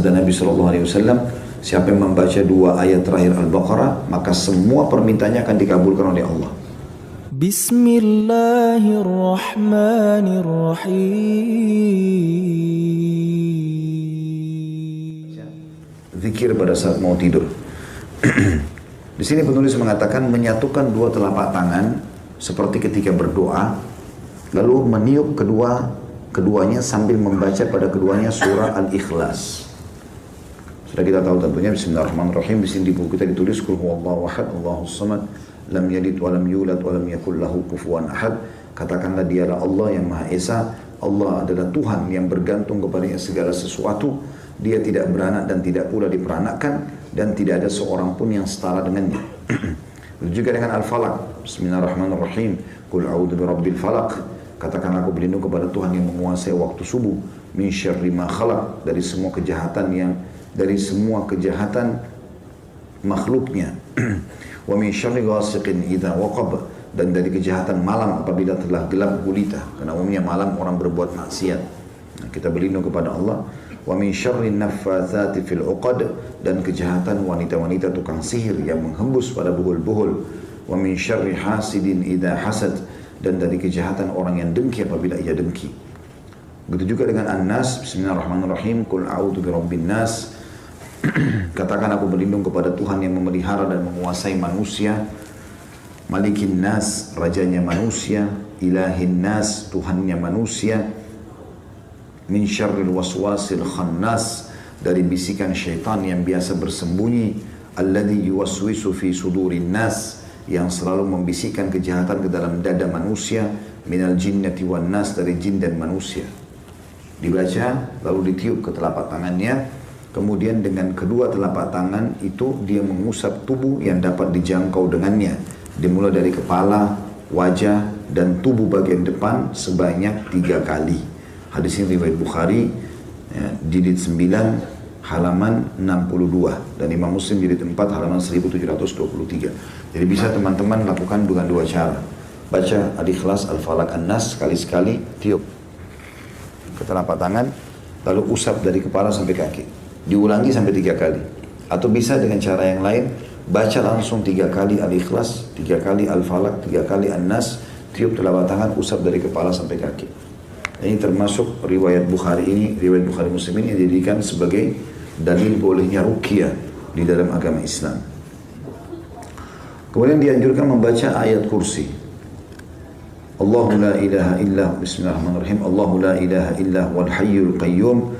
sabda Nabi SAW, siapa yang membaca 2 ayat terakhir Al-Baqarah, maka semua permintaannya akan dikabulkan oleh Allah. Bismillahirrahmanirrahim. Zikir pada saat mau tidur. Di sini penulis mengatakan menyatukan 2 telapak tangan seperti ketika berdoa, lalu meniup keduanya sambil membaca pada keduanya surah Al-Ikhlas. Sudah kita tahu tentunya Bismillahirrahmanirrahim. Di sini di buku kita ditulis Qul huwallahu ahad, Allahus samad, lam yalid wa lam yulad wa lam yakul lahu kufuwan ahad. Katakanlah dialah Allah yang Maha Esa. Allah adalah Tuhan yang bergantung kepadanya segala sesuatu. Dia tidak beranak dan tidak pula diperanakkan, dan tidak ada seorang pun yang setara dengannya. Juga dengan Al-Falaq. Bismillahirrahmanirrahim. Qul a'udzu birabbil falaq. Katakanlah aku berlindung kepada Tuhan yang menguasai waktu subuh. Min syarri ma khalaq, dari semua kejahatan makhluknya. Wa min syarri ghasiqin idza waqab, dan dari kejahatan malam apabila telah gelap gulita, karena umumnya malam orang berbuat maksiat. Nah, kita berlindung kepada Allah. Wa min syarri naffatsati fil 'uqad, dan kejahatan wanita-wanita tukang sihir yang menghembus pada buhul-buhul. Wa min syarri hasidin idza hasad, dan dari kejahatan orang yang dengki apabila ia dengki. Begitu juga dengan An-Nas. Bismillahirrahmanirrahim. Qul a'udzu birabbin nas. Katakan aku berlindung kepada Tuhan yang memelihara dan menguasai manusia. Malikin nas, rajanya manusia. Ilahin nas, Tuhannya manusia. Min syarril waswasil khannas, dari bisikan syaitan yang biasa bersembunyi. Alladhi yuwaswisu fi sudurin nas, yang selalu membisikkan kejahatan ke dalam dada manusia. Minal jinnati wan nas, dari jin dan manusia. Dibaca lalu ditiup ke telapak tangannya, kemudian dengan kedua telapak tangan itu dia mengusap tubuh yang dapat dijangkau dengannya, dimulai dari kepala, wajah, dan tubuh bagian depan sebanyak 3 kali. Hadis ini riwayat Bukhari, jilid 9 halaman 62, dan Imam Muslim jilid 4 halaman 1723. Jadi bisa teman-teman lakukan dengan 2 cara. Baca Al-Ikhlas, Al-Falaq, An-Nas sekali-sekali, tiup ke telapak tangan, lalu usap dari kepala sampai kaki. Diulangi sampai 3 kali. Atau bisa dengan cara yang lain, baca langsung 3 kali Al-Ikhlas, 3 kali Al-Falaq, 3 kali An-Nas, tiup telapak tangan, usap dari kepala sampai kaki. Ini termasuk riwayat Bukhari ini, riwayat Bukhari Muslim ini yang dijadikan sebagai dalil bolehnya ruqyah di dalam agama Islam. Kemudian dianjurkan membaca ayat kursi. Allahu la ilaha illa, bismillahirrahmanirrahim. Allahu la ilaha illa wal hayyul qayyum.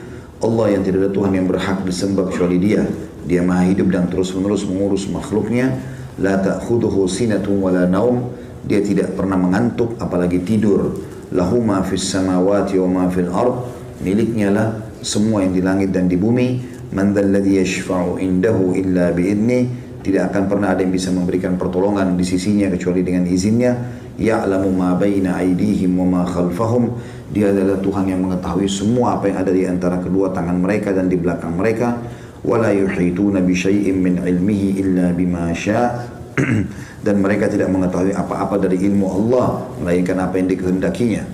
Allah yang tidak ada Tuhan yang berhak disembah kecuali Dia. Dia Maha hidup dan terus-menerus mengurus makhluknya. La ta'khudhuhu sinatun wala naum. Dia tidak pernah mengantuk apalagi tidur. Lahu ma fis samawati wa ma fil ard. Miliknya lah semua yang di langit dan di bumi. Man dzalladzi yashfa'u indahu illa bi'idni. Tidak akan pernah ada yang bisa memberikan pertolongan di sisinya kecuali dengan izinnya. Ya'lamu ma baina aydihim wa ma khalfahum. Dia adalah Tuhan yang mengetahui semua apa yang ada di antara kedua tangan mereka dan di belakang mereka. Wala yuhituna bi syai'in min ilmihi illa bima syaa'. Dan mereka tidak mengetahui apa-apa dari ilmu Allah melainkan apa yang dikehendakinya.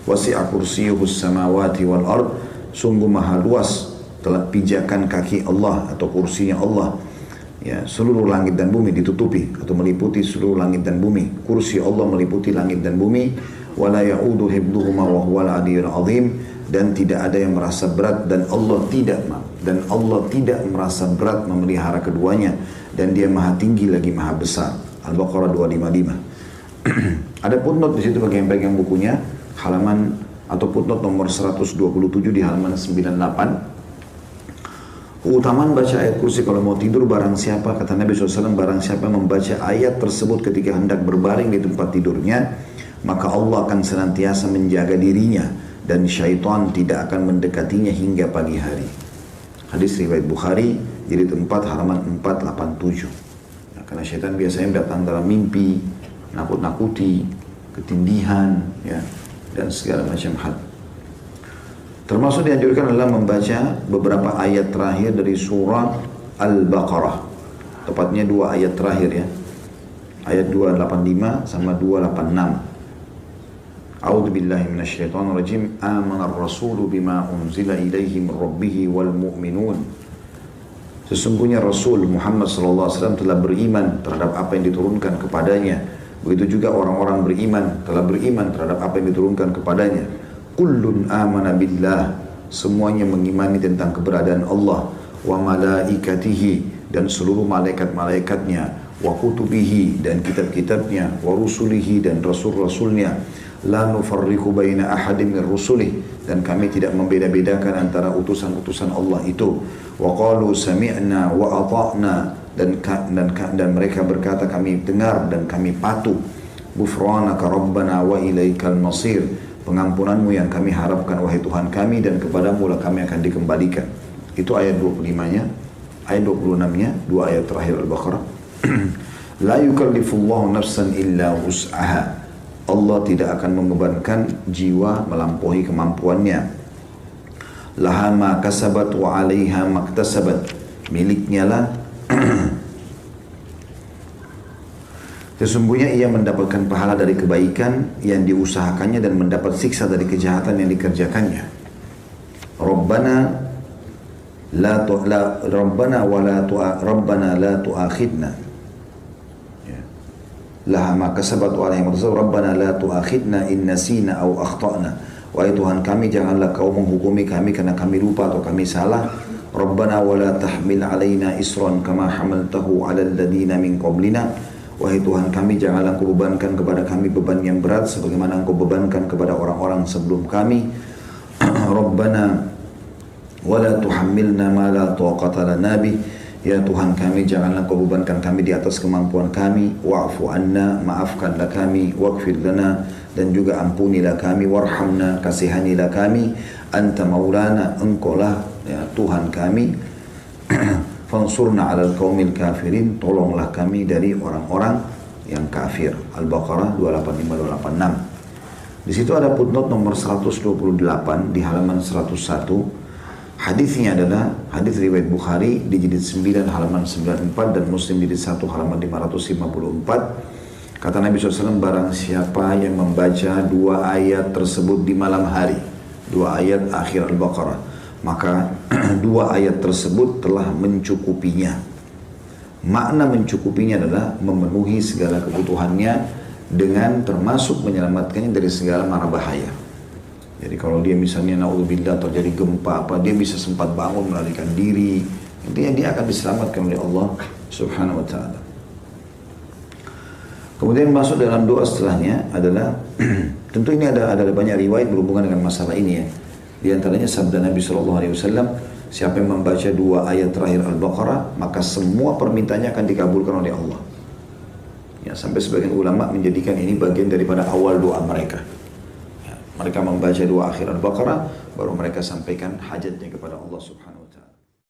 Wasi'a kursiyyuhus samawati wal ard. Sungguh maha luas telah pijakan kaki Allah atau kursinya Allah. Ya, seluruh langit dan bumi ditutupi atau meliputi seluruh langit dan bumi. Kursi Allah meliputi langit dan bumi. Wala ya'udu hibduhuma wa huwal aliyyul azim. Dan tidak ada yang merasa berat dan Allah tidak merasa berat memelihara keduanya, dan Dia Maha tinggi lagi Maha besar. Al-Baqarah 255. Ada footnote di situ bagi yang pegang bukunya, halaman atau footnote nomor 127 di halaman 98. Keutamaan baca ayat kursi kalau mau tidur, barang siapa, kata Nabi SAW, barang siapa membaca ayat tersebut ketika hendak berbaring di tempat tidurnya, maka Allah akan senantiasa menjaga dirinya dan syaitan tidak akan mendekatinya hingga pagi hari. Hadis riwayat Bukhari, jilid 4 halaman 487. Nah, karena syaitan biasanya datang dalam mimpi, nakut-nakuti, ketindihan, ya, dan segala macam hal. Termasuk dianjurkan adalah membaca beberapa ayat terakhir dari surah Al-Baqarah. Tepatnya 2 ayat terakhir, ya. Ayat 285 sama 286. A'udzu billahi minasyaitonir rajim. Amanar rasulu bima unzila ilaihi min rabbih wal mu'minun. Sesungguhnya Rasul Muhammad SAW telah beriman terhadap apa yang diturunkan kepadanya. Begitu juga orang-orang beriman telah beriman terhadap apa yang diturunkan kepadanya. Kullun amana billah. Semuanya mengimani tentang keberadaan Allah. Wa malaikatihi, dan seluruh malaikat-malaikatnya. Wa kutubihi, dan kitab-kitabnya. Wa rusulihi, dan rasul-rasulnya. La nufarriqu baina ahadin min rusulih, dan kami tidak membeda-bedakan antara utusan-utusan Allah itu. Wa qalu sami'na wa ata'na, dan mereka berkata kami dengar dan kami patuh. Ghufranaka rabbana wa ilaikal masir. Pengampunanmu yang kami harapkan wahai Tuhan kami, dan kepadamu lah kami akan dikembalikan. Itu ayat 25-nya. Ayat 26-nya, dua ayat terakhir Al-Baqarah. La yukallifullahu nafsan illa wus'aha. Allah tidak akan membebankan jiwa melampaui kemampuannya. Laha ma kasabat wa 'alaiha maktasabat. Miliknya lah sesungguhnya ia mendapatkan pahala dari kebaikan yang diusahakannya dan mendapat siksa dari kejahatan yang dikerjakannya. Rabbana la tu'akhidna. Ya. Laha ma kasabat wa 'alaiha maktasabat. Rabbana la tu'akhidna in nasina aw akhtana. Wahai Tuhan kami, janganlah kau menghukumi kami karena kami lupa atau kami salah. Rabbana wa la tahmil 'alaina isran kama hamaltahu 'alal ladina min qablina. Wahai Tuhan kami, janganlah Engkau bebankan kepada kami beban yang berat sebagaimana Engkau bebankan kepada orang-orang sebelum kami. Rabbana wa la tuhammilna ma la taqata lana bih. Ya Tuhan kami, janganlah Engkau bebankan kami di atas kemampuan kami. Wa'fu anna, maafkanlah kami. Waghfir lana, dan juga ampunilah kami. Warhamna, kasihanilah kami. Anta maulana, Engkau lah ya, Tuhan kami. Fansurna 'alal qaumil kafirin, tolonglah kami dari orang-orang yang kafir. Al-Baqarah 285-286. Di situ ada footnote nomor 128 di halaman 101. Hadisnya adalah hadis riwayat Bukhari di jilid 9 halaman 94 dan Muslim jilid 1 halaman 554. Kata Nabi SAW, barang siapa yang membaca dua ayat tersebut di malam hari, dua ayat akhir Al-Baqarah, maka dua ayat tersebut telah mencukupinya. Makna mencukupinya adalah memenuhi segala kebutuhannya dengan termasuk menyelamatkannya dari segala mara bahaya. Jadi kalau dia misalnya naudzubillah terjadi gempa apa, dia bisa sempat bangun melarikan diri. Intinya dia akan diselamatkan oleh Allah Subhanahu wa taala. Kemudian masuk dalam doa setelahnya adalah tentu ini ada banyak riwayat berhubungan dengan masalah ini ya. Di antaranya sabda Nabi SAW, siapa yang membaca dua ayat terakhir Al-Baqarah, maka semua permintaannya akan dikabulkan oleh Allah. Ya, sampai sebagian ulama menjadikan ini bagian daripada awal doa mereka. Ya, mereka membaca dua akhir Al-Baqarah, baru mereka sampaikan hajatnya kepada Allah Subhanahu Wa Taala.